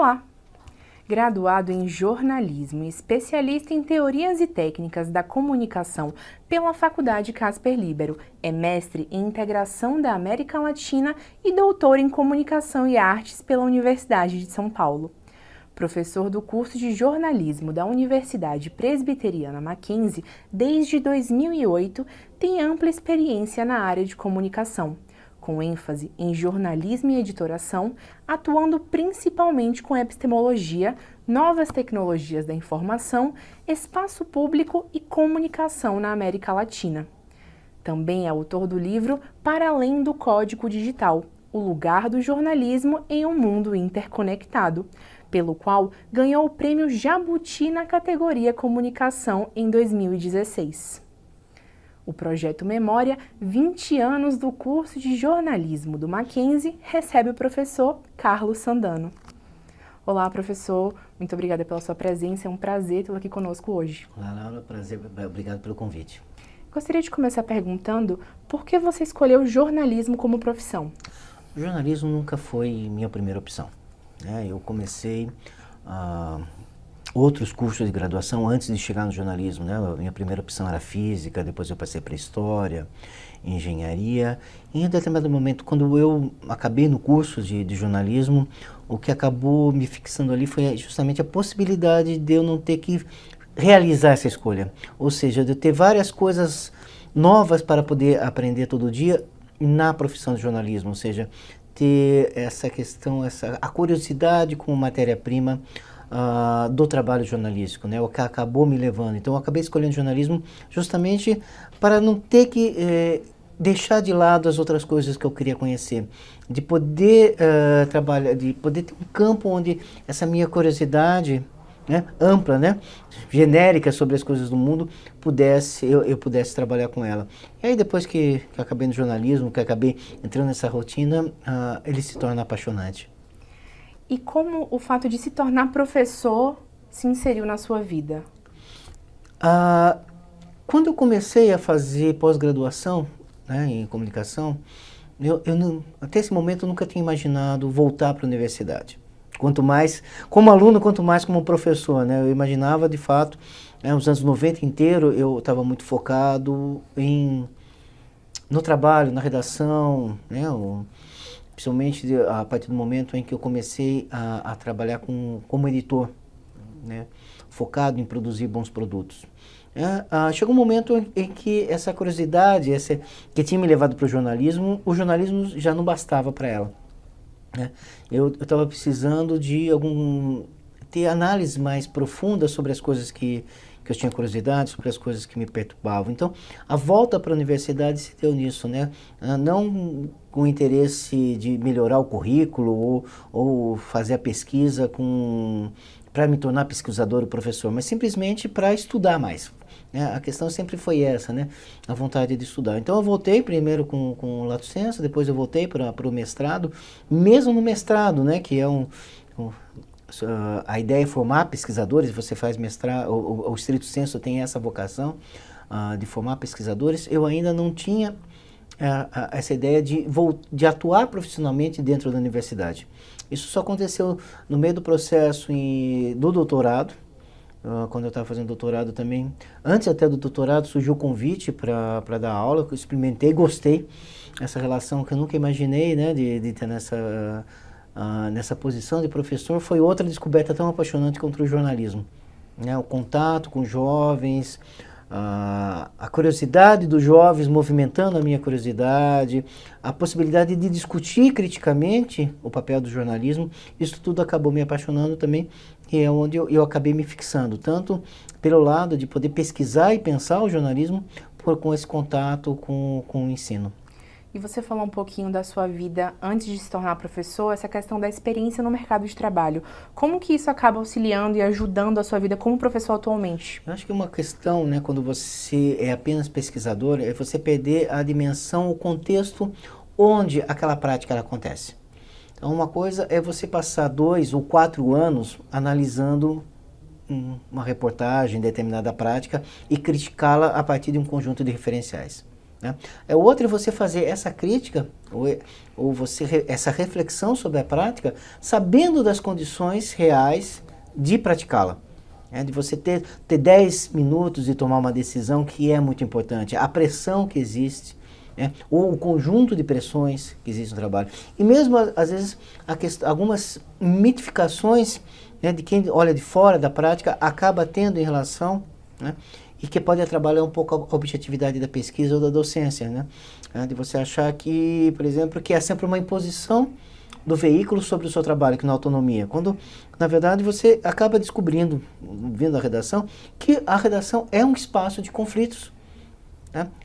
Olá! Graduado em jornalismo e especialista em teorias e técnicas da comunicação pela Faculdade Casper Libero, é mestre em integração da América Latina e doutor em comunicação e artes pela Universidade de São Paulo. Professor do curso de jornalismo da Universidade Presbiteriana Mackenzie desde 2008, tem ampla experiência na área de comunicação, com ênfase em jornalismo e editoração, atuando principalmente com epistemologia, novas tecnologias da informação, espaço público e comunicação na América Latina. Também é autor do livro Para Além do Código Digital, o lugar do jornalismo em um mundo interconectado, pelo qual ganhou o prêmio Jabuti na categoria Comunicação em 2016. O projeto Memória, 20 anos do curso de jornalismo do Mackenzie, recebe o professor Carlos Sandano. Olá, professor. Muito obrigada pela sua presença. É um prazer tê-lo aqui conosco hoje. Olá, Laura. Prazer. Obrigado pelo convite. Gostaria de começar perguntando por que você escolheu jornalismo como profissão? O jornalismo nunca foi minha primeira opção, né? Eu comecei outros cursos de graduação antes de chegar no jornalismo, né? A minha primeira opção era física, depois eu passei para história, engenharia. E em determinado momento, quando eu acabei no curso de jornalismo, o que acabou me fixando ali foi justamente a possibilidade de eu não ter que realizar essa escolha. Ou seja, de eu ter várias coisas novas para poder aprender todo dia na profissão de jornalismo, ou seja, ter essa questão, a curiosidade como matéria-prima do trabalho jornalístico, né? O que acabou me levando. Então, eu acabei escolhendo jornalismo justamente para não ter que deixar de lado as outras coisas que eu queria conhecer, de poder trabalhar, de poder ter um campo onde essa minha curiosidade, né, ampla, né, genérica sobre as coisas do mundo, eu pudesse trabalhar com ela. E aí depois que eu acabei no jornalismo, que acabei entrando nessa rotina, ele se torna apaixonante. E como o fato de se tornar professor se inseriu na sua vida? Quando eu comecei a fazer pós-graduação, né, em comunicação, até esse momento eu nunca tinha imaginado voltar para a universidade. Quanto mais como aluno, quanto mais como professor, né? Eu imaginava, de fato, nos anos 90 inteiro, eu estava muito focado no trabalho, na redação, né? Principalmente a partir do momento em que eu comecei a trabalhar como editor, né? Focado em produzir bons produtos. Chegou um momento em que essa curiosidade, que tinha me levado para o jornalismo já não bastava para ela. Eu estava precisando de ter análise mais profunda sobre as coisas que eu tinha curiosidade, sobre as coisas que me perturbavam. Então, a volta para a universidade se deu nisso, né? Não com o interesse de melhorar o currículo ou fazer a pesquisa para me tornar pesquisador ou professor, mas simplesmente para estudar mais. A questão sempre foi essa, né? A vontade de estudar. Então eu voltei primeiro com o Lato Sensu, depois eu voltei para o mestrado, mesmo no mestrado, né? Que é a ideia é formar pesquisadores, você faz mestrado, o Stricto Sensu tem essa vocação de formar pesquisadores. Eu ainda não tinha essa ideia de atuar profissionalmente dentro da universidade. Isso só aconteceu no meio do processo do doutorado. Quando eu estava fazendo doutorado também, antes até do doutorado, surgiu o convite para dar aula, que eu experimentei, gostei, essa relação que eu nunca imaginei, né, de ter nessa posição de professor, foi outra descoberta tão apaixonante contra o jornalismo, né, o contato com jovens, a curiosidade dos jovens movimentando a minha curiosidade, a possibilidade de discutir criticamente o papel do jornalismo, isso tudo acabou me apaixonando também, e é onde eu acabei me fixando, tanto pelo lado de poder pesquisar e pensar o jornalismo, com esse contato com o ensino. E você falou um pouquinho da sua vida antes de se tornar professor, essa questão da experiência no mercado de trabalho. Como que isso acaba auxiliando e ajudando a sua vida como professor atualmente? Eu acho que uma questão, né, quando você é apenas pesquisador, é você perder a dimensão, o contexto onde aquela prática ela acontece. Então, uma coisa é você passar 2 ou 4 anos analisando uma reportagem, determinada prática, e criticá-la a partir de um conjunto de referenciais. né? Outra é você fazer essa crítica, ou você, essa reflexão sobre a prática, sabendo das condições reais de praticá-la. De você ter 10 minutos e tomar uma decisão, que é muito importante. A pressão que existe, ou o conjunto de pressões que existe no trabalho. E mesmo, às vezes, algumas mitificações, de quem olha de fora da prática acaba tendo em relação, e que pode atrapalhar um pouco a objetividade da pesquisa ou da docência, de você achar que, por exemplo, que é sempre uma imposição do veículo sobre o seu trabalho, que não é autonomia. Quando, na verdade, você acaba descobrindo, vendo a redação, que a redação é um espaço de conflitos.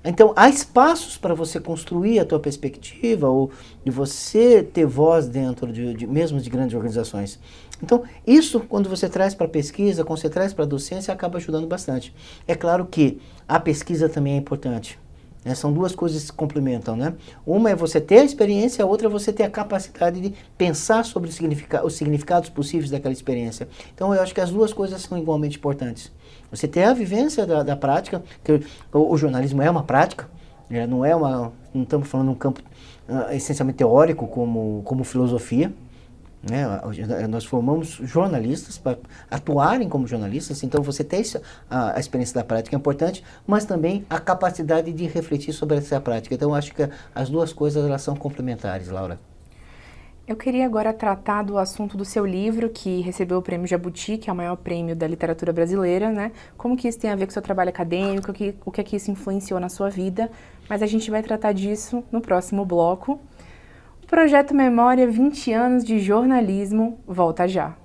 Então, há espaços para você construir a tua perspectiva ou de você ter voz dentro mesmo de grandes organizações. Então, isso, quando você traz para a pesquisa, quando você traz para a docência, acaba ajudando bastante. É claro que a pesquisa também é importante. São duas coisas que se complementam, Uma é você ter a experiência, a outra é você ter a capacidade de pensar sobre os significados possíveis daquela experiência. Então, eu acho que as duas coisas são igualmente importantes. Você ter a vivência da prática, que o jornalismo é uma prática, não estamos falando de um campo essencialmente teórico como filosofia. Nós formamos jornalistas para atuarem como jornalistas, então você ter a experiência da prática é importante, mas também a capacidade de refletir sobre essa prática. Então, eu acho que as duas coisas elas são complementares, Laura. Eu queria agora tratar do assunto do seu livro, que recebeu o Prêmio Jabuti, que é o maior prêmio da literatura brasileira, Como que isso tem a ver com o seu trabalho acadêmico, o que é que isso influenciou na sua vida, mas a gente vai tratar disso no próximo bloco. O Projeto Memória 20 anos de jornalismo volta já.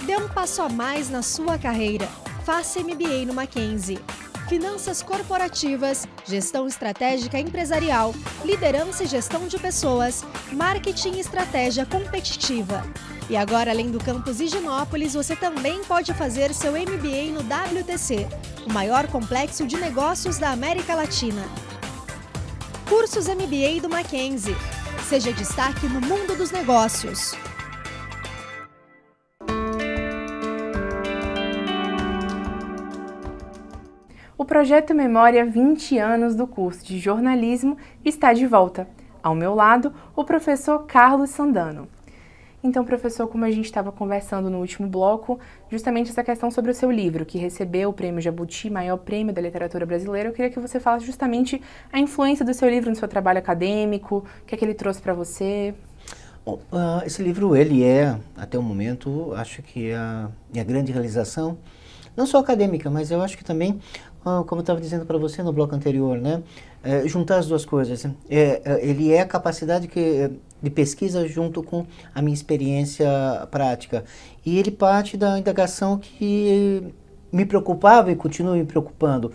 Dê um passo a mais na sua carreira. Faça MBA no Mackenzie. Finanças corporativas, gestão estratégica empresarial, liderança e gestão de pessoas, marketing e estratégia competitiva. E agora, além do campus Higienópolis, você também pode fazer seu MBA no WTC, o maior complexo de negócios da América Latina. Cursos MBA do Mackenzie. Seja destaque no mundo dos negócios. O Projeto Memória 20 anos do curso de jornalismo está de volta. Ao meu lado, o professor Carlos Sandano. Então, professor, como a gente estava conversando no último bloco, justamente essa questão sobre o seu livro, que recebeu o Prêmio Jabuti, maior prêmio da literatura brasileira, eu queria que você falasse justamente a influência do seu livro no seu trabalho acadêmico, o que é que ele trouxe para você. Bom, esse livro, ele é, até o momento, acho que é a grande realização, não só acadêmica, mas eu acho que também, como eu estava dizendo para você no bloco anterior, juntar as duas coisas. Ele é a capacidade de pesquisa junto com a minha experiência prática. E ele parte da indagação que me preocupava e continua me preocupando.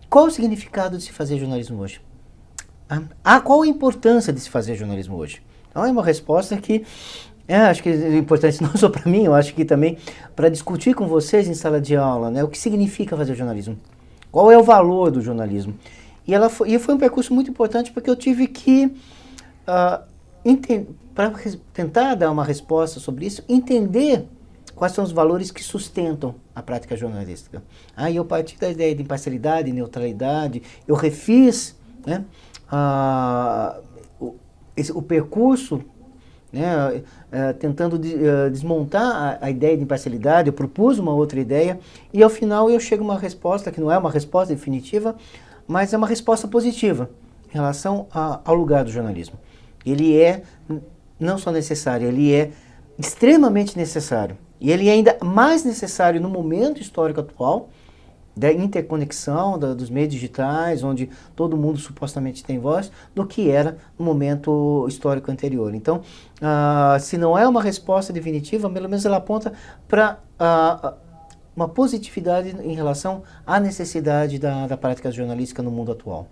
Qual o significado de se fazer jornalismo hoje? Qual a importância de se fazer jornalismo hoje? Então, é uma resposta que acho que é importante não só para mim, eu acho que também para discutir com vocês em sala de aula, o que significa fazer jornalismo. Qual é o valor do jornalismo? E foi um percurso muito importante porque eu tive que, para tentar dar uma resposta sobre isso, entender quais são os valores que sustentam a prática jornalística. Aí eu parti da ideia de imparcialidade, neutralidade, eu refiz o percurso, tentando desmontar a ideia de imparcialidade, eu propus uma outra ideia e ao final eu chego a uma resposta que não é uma resposta definitiva, mas é uma resposta positiva em relação ao lugar do jornalismo. Ele é não só necessário, ele é extremamente necessário. E ele é ainda mais necessário no momento histórico atual, da interconexão dos meios digitais, onde todo mundo supostamente tem voz, do que era no momento histórico anterior. Então, se não é uma resposta definitiva, pelo menos ela aponta para uma positividade em relação à necessidade da prática jornalística no mundo atual.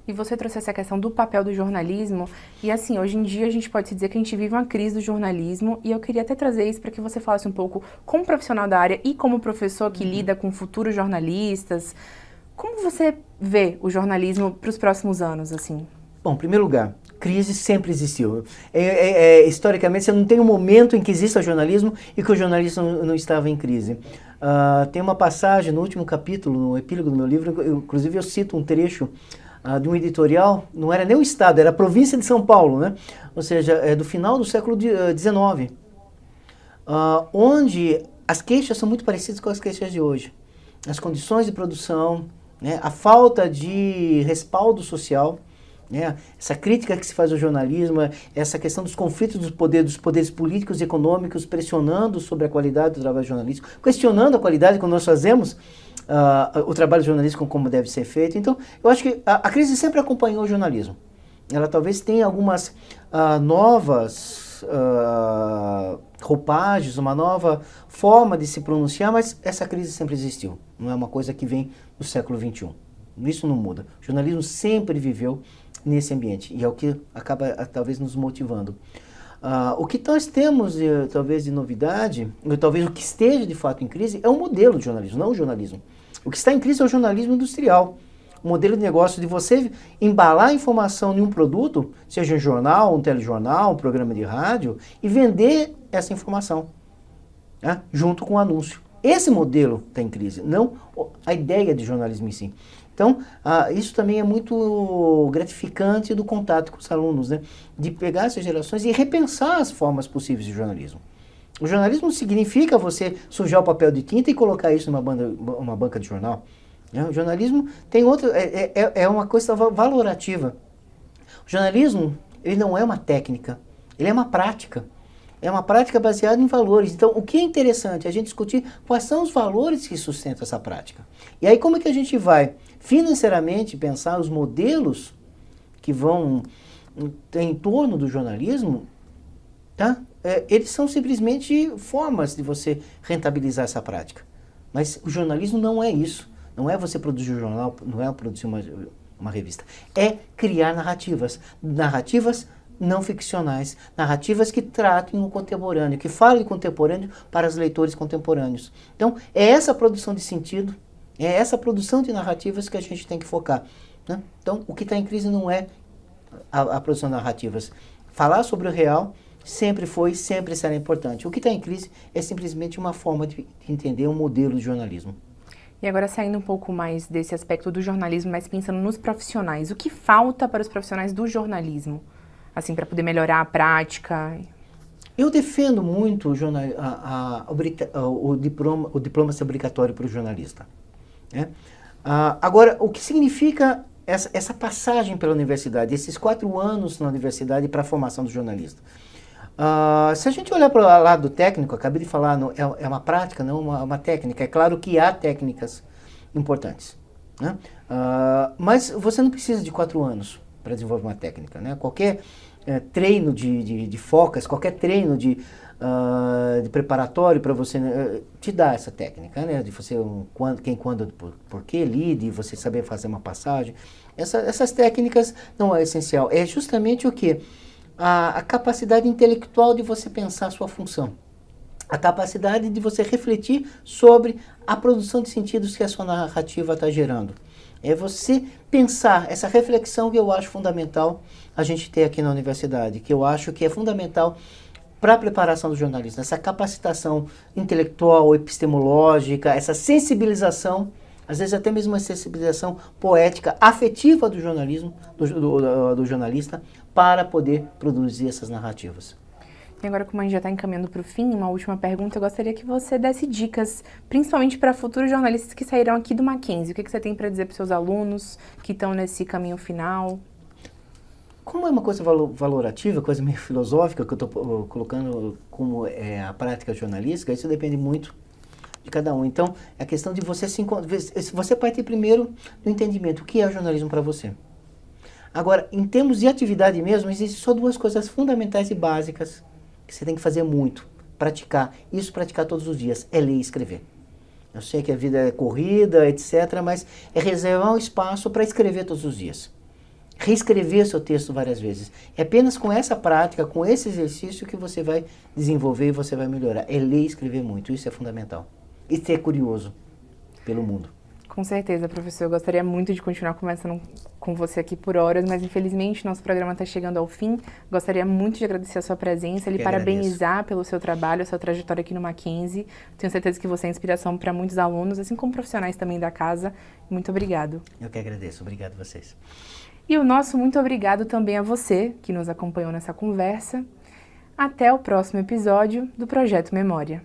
E você trouxe essa questão do papel do jornalismo, e assim, hoje em dia a gente pode dizer que a gente vive uma crise do jornalismo, e eu queria até trazer isso para que você falasse um pouco, como profissional da área e como professor que lida com futuros jornalistas, como você vê o jornalismo para os próximos anos, assim? Bom, em primeiro lugar, crise sempre existiu. Historicamente, você não tem um momento em que exista jornalismo e que o jornalismo não estava em crise. Tem uma passagem no último capítulo, no epílogo do meu livro, inclusive eu cito um trecho de um editorial, não era nem o Estado, era a província de São Paulo, né? Ou seja, é do final do século XIX, onde as queixas são muito parecidas com as queixas de hoje. As condições de produção, né? A falta de respaldo social, né? Essa crítica que se faz ao jornalismo, essa questão dos conflitos dos poderes políticos e econômicos pressionando sobre a qualidade do trabalho jornalístico, questionando a qualidade quando nós fazemos o trabalho jornalístico como deve ser feito. Então, eu acho que a crise sempre acompanhou o jornalismo. Ela talvez tenha algumas novas roupagens, uma nova forma de se pronunciar, mas essa crise sempre existiu. Não é uma coisa que vem do século XXI. Isso não muda. O jornalismo sempre viveu nesse ambiente e é o que acaba talvez nos motivando. O que nós temos talvez de novidade, ou talvez o que esteja de fato em crise, é o modelo de jornalismo, não o jornalismo. O que está em crise é o jornalismo industrial. O modelo de negócio de você embalar a informação em um produto, seja um jornal, um telejornal, um programa de rádio, e vender essa informação, né, junto com o anúncio. Esse modelo está em crise, não a ideia de jornalismo em si. Então, isso também é muito gratificante do contato com os alunos, né? De pegar essas gerações e repensar as formas possíveis de jornalismo. O jornalismo significa você sujar o papel de tinta e colocar isso numa banca de jornal. Né? O jornalismo tem outra, é uma coisa valorativa. O jornalismo, ele não é uma técnica, ele é uma prática. É uma prática baseada em valores. Então, o que é interessante é a gente discutir quais são os valores que sustentam essa prática. E aí, como é que a gente vai financeiramente pensar os modelos que vão em torno do jornalismo, tá? Eles são simplesmente formas de você rentabilizar essa prática. Mas o jornalismo não é isso. Não é você produzir um jornal, não é produzir uma revista. É criar narrativas. Narrativas não ficcionais, narrativas que tratem o contemporâneo, que falem de contemporâneo para os leitores contemporâneos. Então, é essa produção de sentido, é essa produção de narrativas que a gente tem que focar, né? Então, o que está em crise não é a produção de narrativas. Falar sobre o real sempre foi, sempre será importante. O que está em crise é simplesmente uma forma de entender um modelo de jornalismo. E agora, saindo um pouco mais desse aspecto do jornalismo, mas pensando nos profissionais, o que falta para os profissionais do jornalismo? Assim, para poder melhorar a prática? Eu defendo muito o diploma ser obrigatório para o jornalista. Né? Agora, o que significa essa passagem pela universidade, esses 4 anos na universidade para a formação do jornalista? Se a gente olhar para o lado técnico, acabei de falar, é uma prática, não uma técnica. É claro que há técnicas importantes. Né? Mas você não precisa de 4 anos para desenvolver uma técnica. Né? Qualquer treino de focas, qualquer treino de preparatório para você te dá essa técnica, né? De você quem, quando, por que, lide, você saber fazer uma passagem. Essas técnicas não é essencial. É justamente o que? A capacidade intelectual de você pensar a sua função. A capacidade de você refletir sobre a produção de sentidos que a sua narrativa está gerando. É você pensar, essa reflexão que eu acho fundamental a gente ter aqui na universidade, que eu acho que é fundamental para a preparação do jornalista, essa capacitação intelectual, epistemológica, essa sensibilização, às vezes até mesmo uma sensibilização poética, afetiva do jornalismo, do jornalista, para poder produzir essas narrativas. E agora, como a gente já está encaminhando para o fim, uma última pergunta, eu gostaria que você desse dicas, principalmente para futuros jornalistas que sairão aqui do Mackenzie. O que você tem para dizer para os seus alunos que estão nesse caminho final? Como é uma coisa valorativa, coisa meio filosófica, que eu estou colocando como a prática jornalística, isso depende muito de cada um. Então, é a questão de você você partir primeiro do entendimento, o que é o jornalismo para você. Agora, em termos de atividade mesmo, existem só 2 coisas fundamentais e básicas que você tem que fazer muito, praticar. Isso praticar todos os dias, é ler e escrever. Eu sei que a vida é corrida, etc., mas é reservar um espaço para escrever todos os dias. Reescrever seu texto várias vezes. É apenas com essa prática, com esse exercício que você vai desenvolver e você vai melhorar. É ler e escrever muito, isso é fundamental. E ser curioso pelo mundo. Com certeza, professor. Eu gostaria muito de continuar conversando com você aqui por horas, mas infelizmente nosso programa está chegando ao fim. Gostaria muito de agradecer a sua presença, lhe parabenizar pelo seu trabalho, a sua trajetória aqui no Mackenzie. Tenho certeza que você é inspiração para muitos alunos, assim como profissionais também da casa. Muito obrigado. Eu que agradeço. Obrigado a vocês. E o nosso muito obrigado também a você que nos acompanhou nessa conversa. Até o próximo episódio do Projeto Memória.